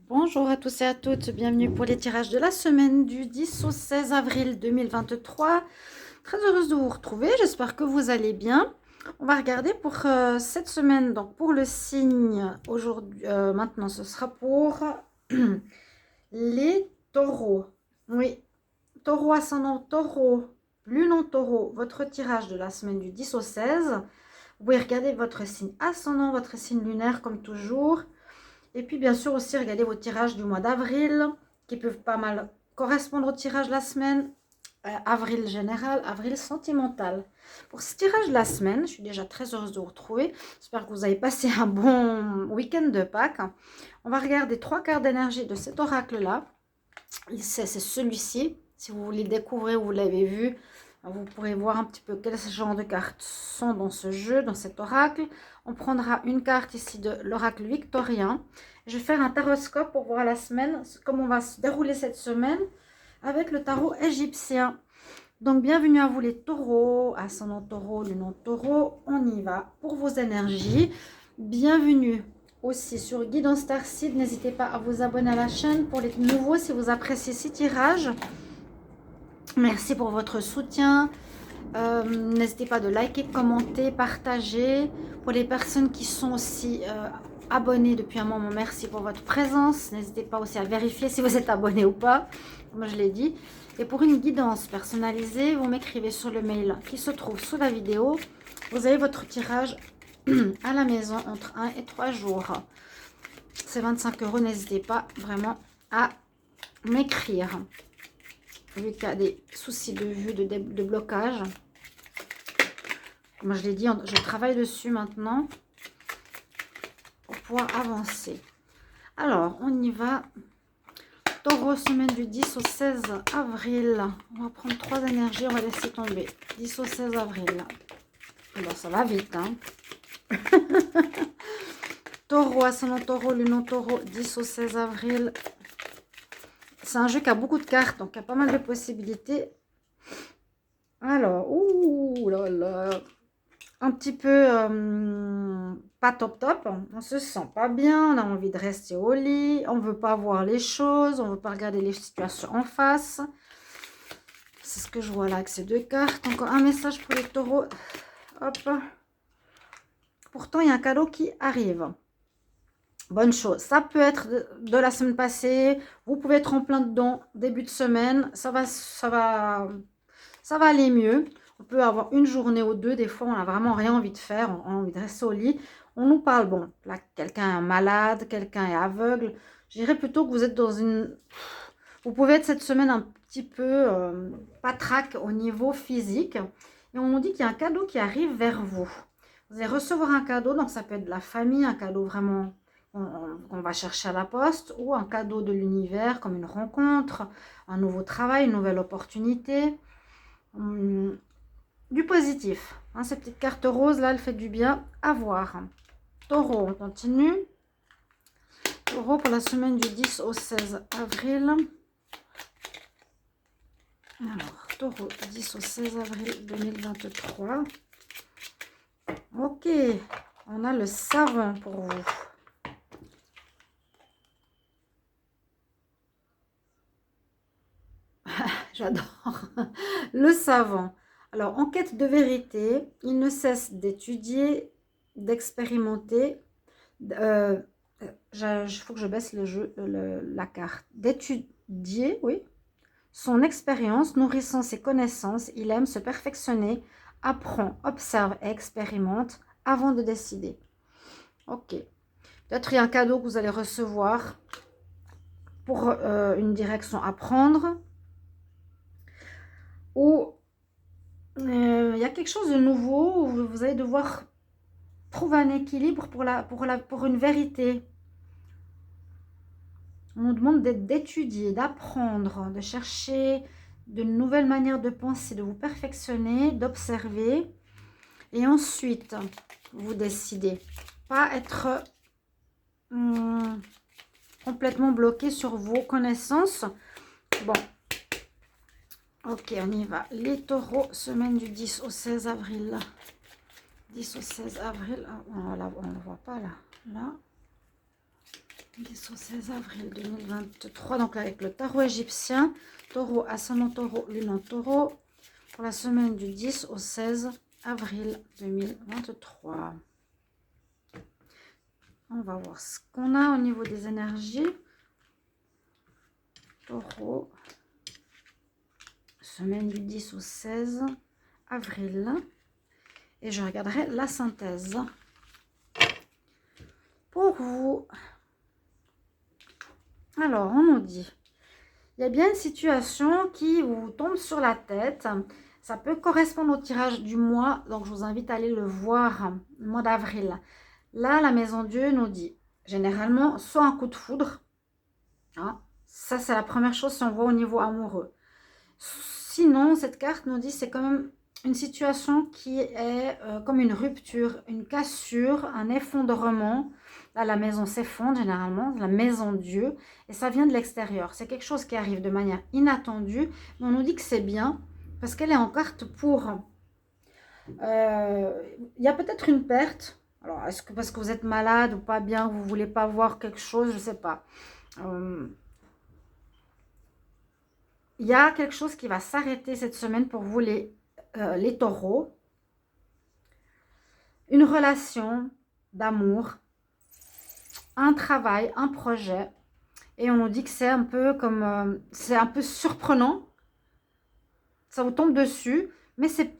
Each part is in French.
Bonjour à tous et à toutes, bienvenue pour les tirages de la semaine du 10 au 16 avril 2023. Très heureuse de vous retrouver, j'espère que vous allez bien. On va regarder pour cette semaine, donc pour le signe aujourd'hui, maintenant ce sera pour les taureaux. Oui, taureau ascendant taureau, lune en taureau, votre tirage de la semaine du 10 au 16. Vous pouvez regarder votre signe ascendant, votre signe lunaire comme toujours. Et puis bien sûr aussi regardez vos tirages du mois d'avril qui peuvent pas mal correspondre au tirage de la semaine. Avril général, avril sentimental. Pour ce tirage de la semaine, je suis déjà très heureuse de vous retrouver. J'espère que vous avez passé un bon week-end de Pâques. On va regarder trois cartes d'énergie de cet oracle-là. C'est celui-ci. Si vous voulez le découvrir, vous l'avez vu. Vous pourrez voir un petit peu quel genre de cartes sont dans ce jeu, dans cet oracle. On prendra une carte ici de l'oracle victorien. Je vais faire un taroscope pour voir la semaine, comment va se dérouler cette semaine avec le tarot égyptien. Donc, bienvenue à vous les taureaux, ascendant taureau, lunan taureau. On y va pour vos énergies. Bienvenue aussi sur Guidance Starseed. N'hésitez pas à vous abonner à la chaîne pour les nouveaux si vous appréciez ces tirages. Merci pour votre soutien. N'hésitez pas de liker, commenter, partager. Pour les personnes qui sont aussi abonnées depuis un moment, merci pour votre présence. N'hésitez pas aussi à vérifier si vous êtes abonné ou pas, comme je l'ai dit. Et pour une guidance personnalisée, vous m'écrivez sur le mail qui se trouve sous la vidéo. Vous avez votre tirage à la maison entre 1 et 3 jours. C'est 25 €. N'hésitez pas vraiment à m'écrire. Vu qu'il y a des soucis de vue, de blocage. Comme je l'ai dit, je travaille dessus maintenant pour pouvoir avancer. Alors, on y va. Taureau, semaine du 10 au 16 avril. On va prendre trois énergies, on va laisser tomber. 10 au 16 avril. Alors, ça va vite, hein. Taureau, ascendant taureau, lunan taureau, 10 au 16 avril. C'est un jeu qui a beaucoup de cartes, donc il y a pas mal de possibilités. Alors, ouh là là. Un petit peu pas top top, on se sent pas bien, on a envie de rester au lit, on veut pas voir les choses, on veut pas regarder les situations en face. C'est ce que je vois là avec ces deux cartes. Encore un message pour les taureaux. Hop. Pourtant, il y a un cadeau qui arrive. Bonne chose. Ça peut être de la semaine passée. Vous pouvez être en plein dedans, début de semaine. Ça va aller mieux. On peut avoir une journée ou deux. Des fois, on n'a vraiment rien envie de faire. On a envie de rester au lit. On nous parle, bon, là, quelqu'un est malade, quelqu'un est aveugle. Je dirais plutôt que vous êtes dans une... Vous pouvez être cette semaine un petit peu patraque au niveau physique. Et on nous dit qu'il y a un cadeau qui arrive vers vous. Vous allez recevoir un cadeau, donc ça peut être de la famille, un cadeau vraiment qu'on va chercher à la poste, ou un cadeau de l'univers, comme une rencontre, un nouveau travail, une nouvelle opportunité. Du positif. Hein, ces petites cartes roses, là, elles font du bien à voir. Taureau, on continue. Taureau pour la semaine du 10 au 16 avril. Alors, taureau, 10 au 16 avril 2023. Ok, on a le savon pour vous. J'adore. Le savant. Alors, en quête de vérité, il ne cesse d'étudier, d'expérimenter. Il faut que je baisse le jeu, la carte. D'étudier, oui. Son expérience, nourrissant ses connaissances, il aime se perfectionner, apprend, observe et expérimente avant de décider. Ok. Peut-être il y a un cadeau que vous allez recevoir pour une direction à prendre. Ou il y a quelque chose de nouveau où vous allez devoir trouver un équilibre pour une vérité. On nous demande d'étudier, d'apprendre, de chercher de nouvelles manières de penser, de vous perfectionner, d'observer. Et ensuite, vous décidez. Pas être complètement bloqué sur vos connaissances. Bon. Ok, on y va. Les taureaux, semaine du 10 au 16 avril. 10 au 16 avril. On ne le voit pas là. Là. 10 au 16 avril 2023, donc avec le tarot égyptien, taureau, ascendant taureau, lune en taureau, pour la semaine du 10 au 16 avril 2023. On va voir ce qu'on a au niveau des énergies. Taureau, semaine du 10 au 16 avril. Et je regarderai la synthèse pour vous. Alors, on nous dit, il y a bien une situation qui vous tombe sur la tête. Ça peut correspondre au tirage du mois, donc je vous invite à aller le voir, le mois d'avril. Là, la Maison Dieu nous dit, généralement, soit un coup de foudre. Hein, ça, c'est la première chose si on voit au niveau amoureux. Sinon, cette carte nous dit, c'est quand même une situation qui est comme une rupture, une cassure, un effondrement. Là, la maison s'effondre généralement, la maison Dieu, et ça vient de l'extérieur. C'est quelque chose qui arrive de manière inattendue, mais on nous dit que c'est bien, parce qu'elle est en carte pour... Il y a peut-être une perte. Alors, est-ce que parce que vous êtes malade ou pas bien, vous ne voulez pas voir quelque chose, je ne sais pas. Il y a quelque chose qui va s'arrêter cette semaine pour vous les taureaux. Une relation d'amour, un travail, un projet. Et on nous dit que c'est un peu comme... c'est un peu surprenant. Ça vous tombe dessus, mais c'est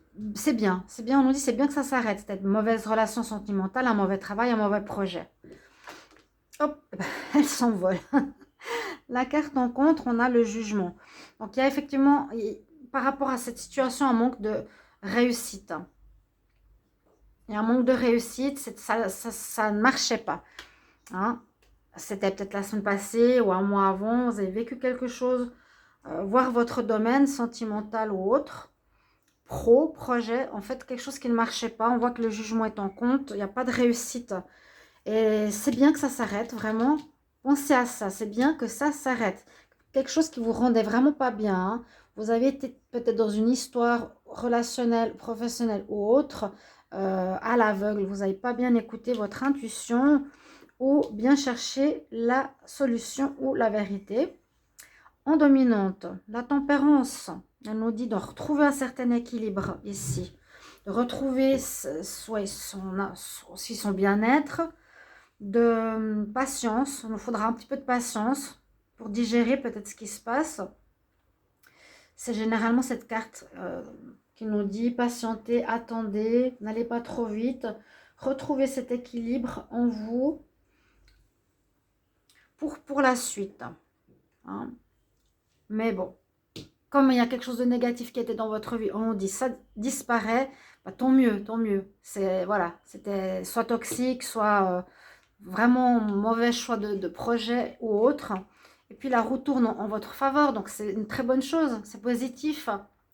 bien. C'est bien, on nous dit c'est bien que ça s'arrête. C'est une mauvaise relation sentimentale, un mauvais travail, un mauvais projet. Hop, elle s'envole. La carte en contre, on a le jugement. Donc, il y a effectivement, par rapport à cette situation, un manque de réussite. Il y a un manque de réussite, ça ne marchait pas. Hein? C'était peut-être la semaine passée ou un mois avant, vous avez vécu quelque chose, voir votre domaine sentimental ou autre, projet, en fait, quelque chose qui ne marchait pas. On voit que le jugement est en compte, il n'y a pas de réussite. Et c'est bien que ça s'arrête, vraiment. Pensez à ça, c'est bien que ça s'arrête. Quelque chose qui vous rendait vraiment pas bien. Hein. Vous avez été peut-être dans une histoire relationnelle, professionnelle ou autre, à l'aveugle. Vous n'avez pas bien écouté votre intuition ou bien cherché la solution ou la vérité. En dominante, la tempérance, elle nous dit de retrouver un certain équilibre ici. De retrouver soit son bien-être, de patience. Il nous faudra un petit peu de patience pour digérer peut-être ce qui se passe. C'est généralement cette carte qui nous dit patientez, attendez, n'allez pas trop vite, retrouvez cet équilibre en vous pour la suite. Hein. Mais bon, comme il y a quelque chose de négatif qui était dans votre vie, on nous dit ça disparaît, bah, tant mieux, tant mieux. C'est voilà, c'était soit toxique, soit vraiment mauvais choix de projet ou autre. Et puis la roue tourne en votre faveur, donc c'est une très bonne chose, c'est positif.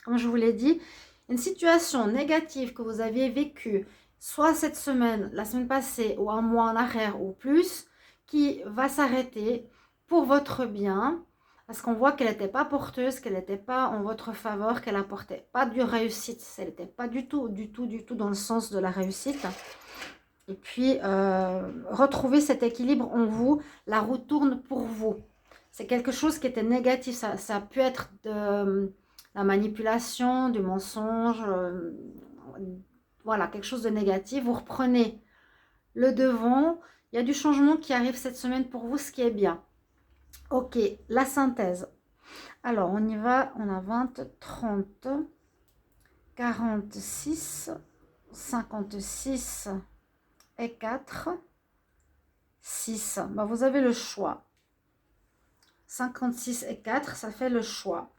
Comme je vous l'ai dit, une situation négative que vous aviez vécue, soit cette semaine, la semaine passée, ou un mois en arrière ou plus, qui va s'arrêter pour votre bien, parce qu'on voit qu'elle n'était pas porteuse, qu'elle n'était pas en votre faveur, qu'elle n'apportait pas de réussite, elle n'était pas du tout dans le sens de la réussite. Et puis, retrouver cet équilibre en vous, la roue tourne pour vous. C'est quelque chose qui était négatif, ça a pu être de la manipulation, du mensonge, voilà, quelque chose de négatif. Vous reprenez le devant, il y a du changement qui arrive cette semaine pour vous, ce qui est bien. Ok, la synthèse. Alors, on y va, on a 20, 30, 46, 56 et 4, 6. Ben, vous avez le choix. 56 et 4, ça fait le choix.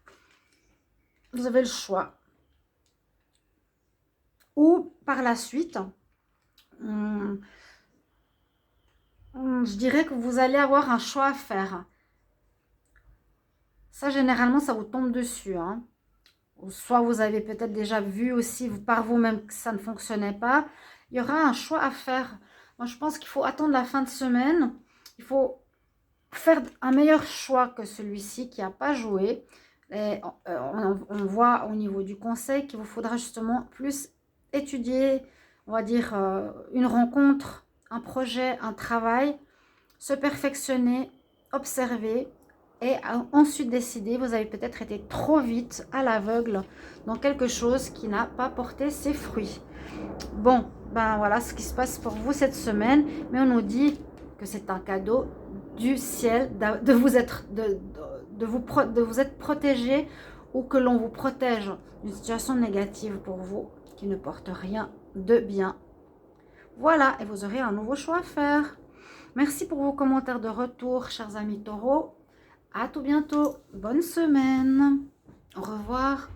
Vous avez le choix. Ou par la suite, je dirais que vous allez avoir un choix à faire. Ça, généralement, ça vous tombe dessus. Hein. Soit vous avez peut-être déjà vu aussi par vous-même que ça ne fonctionnait pas. Il y aura un choix à faire. Moi, je pense qu'il faut attendre la fin de semaine. Il faut faire un meilleur choix que celui-ci qui n'a pas joué. Et on voit au niveau du conseil qu'il vous faudra justement plus étudier, on va dire, une rencontre, un projet, un travail se perfectionner, observer et ensuite décider. Vous avez peut-être été trop vite à l'aveugle dans quelque chose qui n'a pas porté ses fruits. Bon, ben voilà ce qui se passe pour vous cette semaine, mais on nous dit que c'est un cadeau du ciel de vous être, de vous être protégé, ou que l'on vous protège d'une situation négative pour vous qui ne porte rien de bien. Voilà, et vous aurez un nouveau choix à faire. Merci pour vos commentaires de retour, chers amis taureaux. À tout bientôt. Bonne semaine. Au revoir.